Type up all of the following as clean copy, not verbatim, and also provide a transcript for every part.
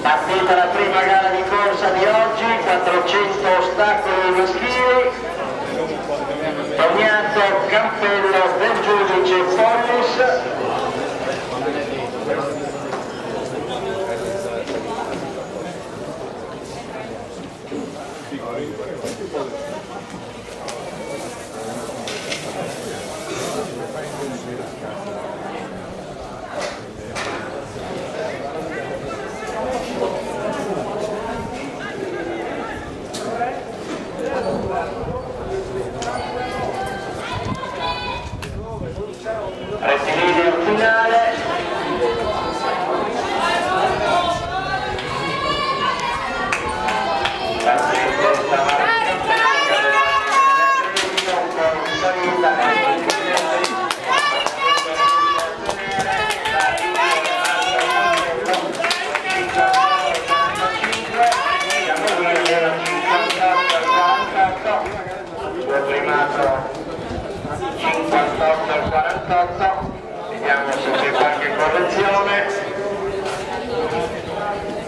Partita la prima gara di corsa di oggi, 400 ostacoli maschili, Toniato, cappello del giudice Pollis. Rettilineo finale. Primato 58 e 48, vediamo se c'è qualche correzione,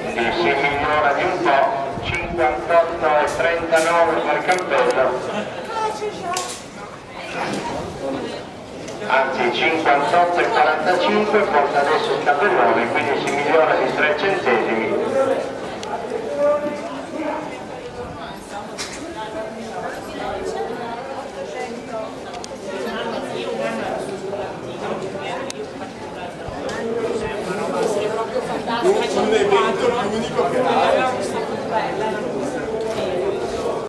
quindi si migliora di un po', 58 e 39 per cappello, anzi 58 e 45 porta adesso il tabellone, quindi si migliora di 3 centesimi.